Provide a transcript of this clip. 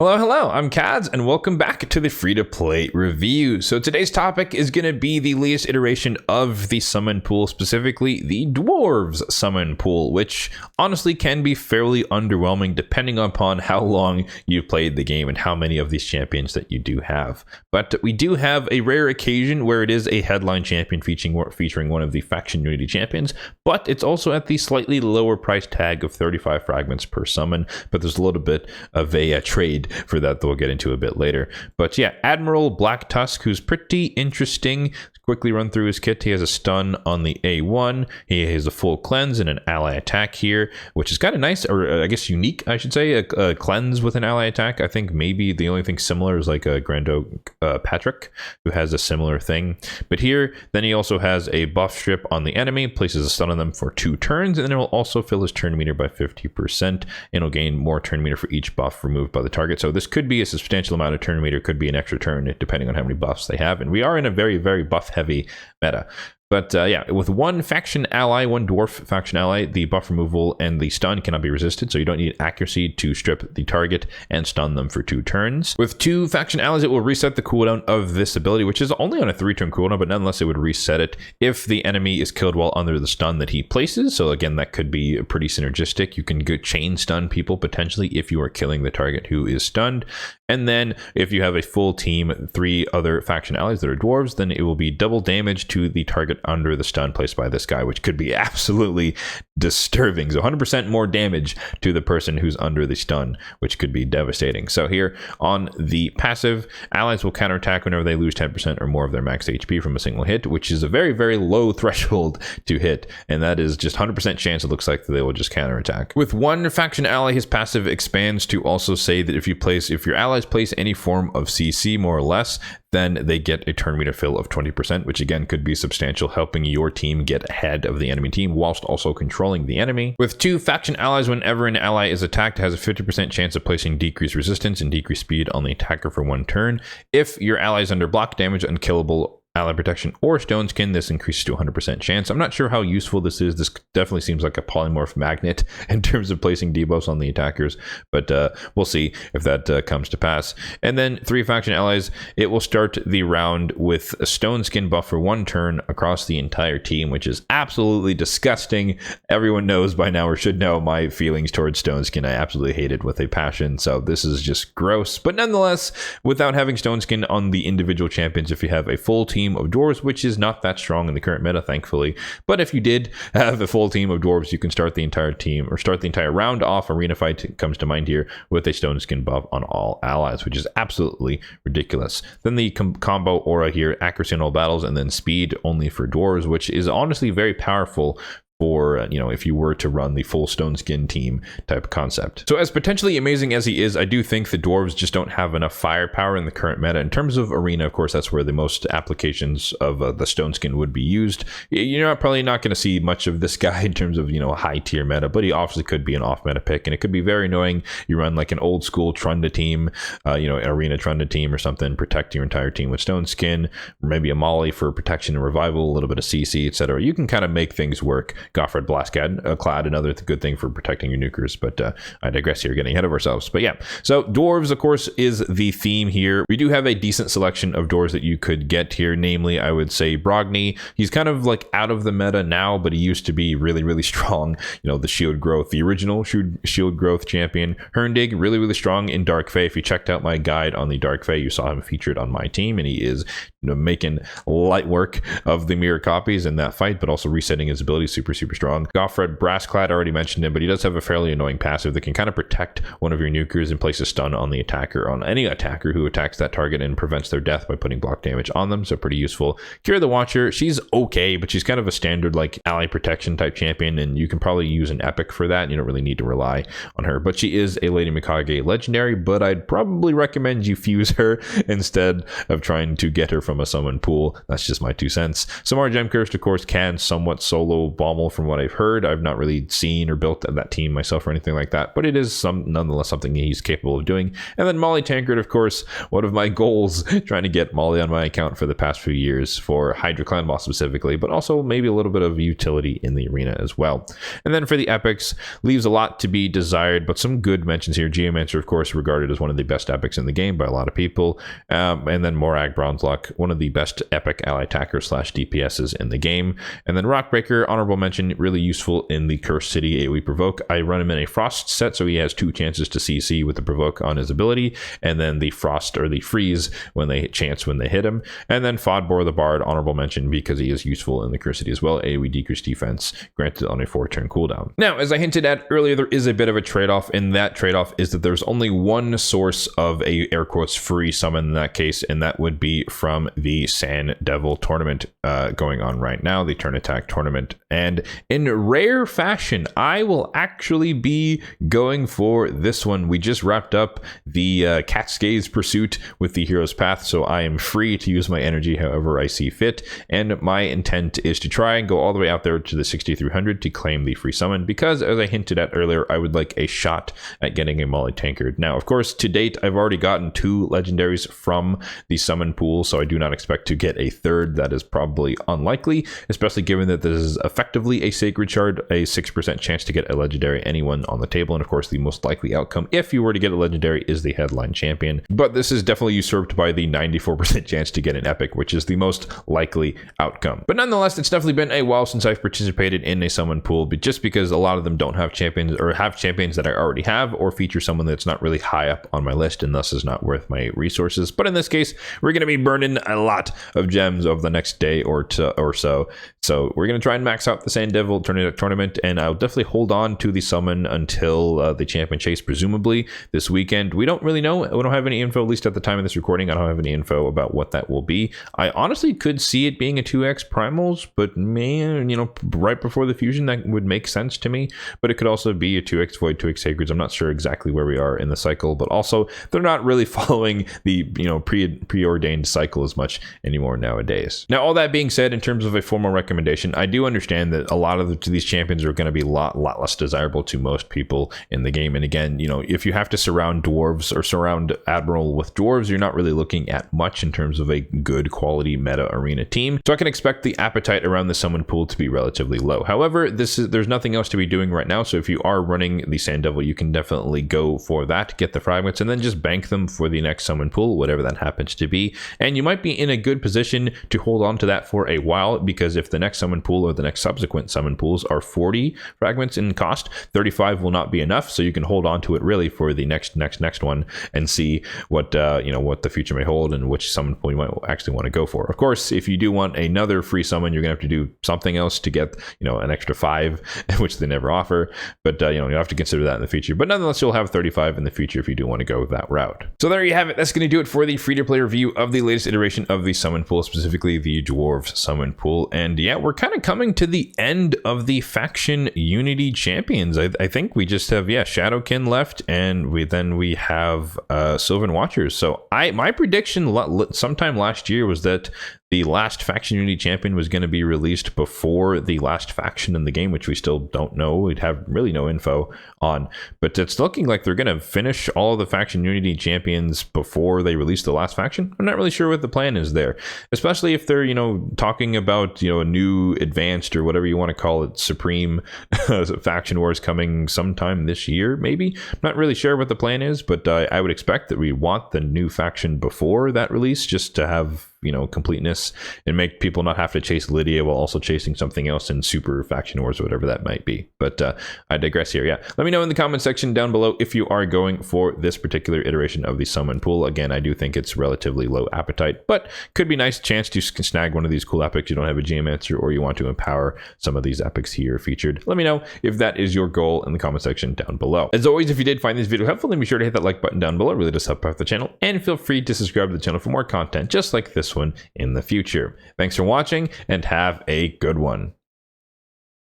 Hello, hello, I'm Kads, and welcome back to the free-to-play review. So today's topic is going to be the latest iteration of the summon pool, specifically the Dwarves summon pool, which honestly can be fairly underwhelming depending upon how long you've played the game and how many of these champions that you do have. But we do have a rare occasion where it is a headline champion featuring one of the faction unity champions, but it's also at the slightly lower price tag of 35 fragments per summon, but there's a little bit of a trade for that we'll get into a bit later. But yeah, Admiral Black Tusk, who's pretty interesting. Quickly run through his kit. He has a stun on the A1. He has a full cleanse and an ally attack here, which is kind of nice, or I guess unique, I should say. A cleanse with an ally attack. I think maybe the only thing similar is like a Grando Patrick, who has a similar thing. But here, then he also has a buff strip on the enemy, places a stun on them for 2 turns, and then it will also fill his turn meter by 50%, and it'll gain more turn meter for each buff removed by the target. So this could be a substantial amount of turn meter, could be an extra turn, depending on how many buffs they have. And we are in a very, very buff heavy meta. But yeah, with one faction ally, one dwarf faction ally, the buff removal and the stun cannot be resisted, so you don't need accuracy to strip the target and stun them for 2 turns. With 2 faction allies, it will reset the cooldown of this ability, which is only on a 3-turn cooldown, but nonetheless, it would reset it if the enemy is killed while under the stun that he places. So again, that could be pretty synergistic. You can go chain stun people potentially if you are killing the target who is stunned. And then if you have a full team, 3 other faction allies that are dwarves, then it will be double damage to the target under the stun placed by this guy, which could be absolutely disturbing. So 100% more damage to the person who's under the stun, which could be devastating. So here on the passive, allies will counterattack whenever they lose 10% or more of their max HP from a single hit, which is a very, very low threshold to hit. And that is just 100% chance it looks like they will just counterattack. With one faction ally, his passive expands to also say that if your allies place any form of CC more or less, then they get a turn meter fill of 20%, which again could be substantial, helping your team get ahead of the enemy team whilst also controlling the enemy. With 2 faction allies, whenever an ally is attacked, it has a 50% chance of placing decreased resistance and decreased speed on the attacker for 1 turn. If your ally is under block damage, unkillable, ally protection, or stone skin, this increases to 100% chance. I'm not sure how useful this is. This definitely seems like a polymorph magnet in terms of placing debuffs on the attackers, but we'll see if that comes to pass. And then 3 faction allies, it will start the round with a stone skin buff for 1 turn across the entire team, which is absolutely disgusting. Everyone knows by now, or should know, my feelings towards stone skin. I absolutely hate it with a passion, so this is just gross. But nonetheless, without having stone skin on the individual champions, if you have a full team of dwarves, which is not that strong in the current meta, thankfully, but if you did have a full team of dwarves, you can start the entire team, or start the entire round off, arena fight comes to mind here, with a stone skin buff on all allies, which is absolutely ridiculous. Then the combo aura here, accuracy on all battles, and then speed only for dwarves, which is honestly very powerful for, if you were to run the full stone skin team type of concept. So as potentially amazing as he is, I do think the dwarves just don't have enough firepower in the current meta. In terms of arena, of course, that's where the most applications of the stone skin would be used. You're probably not going to see much of this guy in terms of, high tier meta, but he obviously could be an off meta pick, and it could be very annoying. You run like an old school Trunda team, arena Trunda team or something, protect your entire team with stone skin, maybe a Maulie for protection and revival, a little bit of CC, etc. You can kind of make things work. Goffred Blast Clad, another good thing for protecting your nukers, but I digress here, getting ahead of ourselves. But yeah, so dwarves, of course, is the theme here. We do have a decent selection of dwarves that you could get here, namely, I would say Brogni. He's kind of like out of the meta now, but he used to be really, really strong. The shield growth, the original shield growth champion. Herndig, really, really strong in Dark Fae. If you checked out my guide on the Dark Fae, you saw him featured on my team, and he is making light work of the mirror copies in that fight, but also resetting his ability super strong. Goffred Brassclad, already mentioned him, but he does have a fairly annoying passive that can kind of protect one of your nukers and place a stun on the attacker, on any attacker who attacks that target, and prevents their death by putting block damage on them, so pretty useful. Kira the Watcher, she's okay, but she's kind of a standard like ally protection type champion, and you can probably use an epic for that, and you don't really need to rely on her. But she is a Lady Mikage legendary, but I'd probably recommend you fuse her instead of trying to get her from from a summon pool. That's just my 2 cents. Samara Gemcursed, of course, can somewhat solo Bommel from what I've heard. I've not really seen or built that team myself or anything like that, but it is nonetheless something he's capable of doing. And then Maulie Tankard, of course, one of my goals, trying to get Maulie on my account for the past few years for Hydra Clan Boss specifically, but also maybe a little bit of utility in the arena as well. And then for the epics, leaves a lot to be desired, but some good mentions here. Geomancer, of course, regarded as one of the best epics in the game by a lot of people. And then Morag Bronzelock, one of the best epic ally attackers / DPSs in the game. And then Rockbreaker, honorable mention, really useful in the Cursed City AoE provoke. I run him in a Frost set, so he has 2 chances to CC with the provoke on his ability, and then the Frost or the Freeze when they hit him. And then Fodbor the Bard, honorable mention, because he is useful in the Cursed City as well. AoE decreased defense, granted on a 4-turn cooldown. Now, as I hinted at earlier, there is a bit of a trade-off, and that trade-off is that there's only one source of a air quotes free summon in that case, and that would be from the Sand Devil tournament going on right now, the Turn Attack tournament. And in rare fashion, I will actually be going for this one. We just wrapped up the Cascades Pursuit with the Hero's Path, so I am free to use my energy however I see fit, and my intent is to try and go all the way out there to the 6300 to claim the free summon, because as I hinted at earlier, I would like a shot at getting a Maulie Tankard. Now, of course, to date, I've already gotten 2 legendaries from the summon pool, so I do not expect to get a third. That is probably unlikely, especially given that this is effectively a Sacred Shard, a 6% chance to get a legendary anyone on the table, and of course the most likely outcome if you were to get a legendary is the headline champion, but this is definitely usurped by the 94% chance to get an epic, which is the most likely outcome. But nonetheless, it's definitely been a while since I've participated in a summon pool, but just because a lot of them don't have champions, or have champions that I already have, or feature someone that's not really high up on my list and thus is not worth my resources. But in this case, we're going to be burning a lot of gems over the next day or so. So we're going to try and max out the Sand Devil tournament, and I'll definitely hold on to the summon until the champion chase, presumably this weekend. We don't really know. We don't have any info, at least at the time of this recording. I don't have any info about what that will be. I honestly could see it being a 2x primals, but man, right before the fusion, that would make sense to me. But it could also be a 2x void, 2x sacreds. I'm not sure exactly where we are in the cycle, but also they're not really following the preordained cycle as much anymore nowadays. Now, all that being said, in terms of a formal recommendation, I do understand that a lot of these champions are going to be a lot less desirable to most people in the game. And again, if you have to surround Dwarves or surround Admiral with Dwarves, you're not really looking at much in terms of a good quality meta arena team. So I can expect the appetite around the summon pool to be relatively low. However, there's nothing else to be doing right now. So if you are running the Sand Devil, you can definitely go for that, get the fragments, and then just bank them for the next summon pool, whatever that happens to be. And you might be in a good position to hold on to that for a while, because if the next summon pool or the next subsequent summon pools are 40 fragments in cost, 35 will not be enough. So you can hold on to it really for the next one and see what the future may hold and which summon pool you might actually want to go for. Of course, if you do want another free summon, you're gonna have to do something else to get an extra 5, which they never offer. But you'll have to consider that in the future. But nonetheless, you'll have 35 in the future if you do want to go that route. So there you have it. That's going to do it for the free-to-play review of the latest iteration of the summon pool, specifically the Dwarves summon pool. And yeah, we're kind of coming to the end of the faction unity champions. I think we just have Shadowkin left, and we have Sylvan Watchers. So my prediction sometime last year was that the last faction unity champion was going to be released before the last faction in the game, which we still don't know. We'd have really no info on, but it's looking like they're going to finish all of the faction unity champions before they release the last faction. I'm not really sure what the plan is there, especially if they're, talking about, a new advanced or whatever you want to call it, supreme faction wars coming sometime this year, maybe. I'm not really sure what the plan is, but I would expect that we want the new faction before that release, just to have completeness and make people not have to chase Lydia while also chasing something else in super faction wars or whatever that might be. But I digress here. Let me know in the comment section down below if you are going for this particular iteration of the summon pool. Again, I do think it's relatively low appetite, but could be a nice chance to snag one of these cool epics. You don't have a Geomancer, or you want to empower some of these epics here featured. Let me know if that is your goal in the comment section down below. As always, if you did find this video helpful, then be sure to hit that like button down below. It really does help out the channel, and feel free to subscribe to the channel for more content just like this one in the future. Thanks for watching, and have a good one.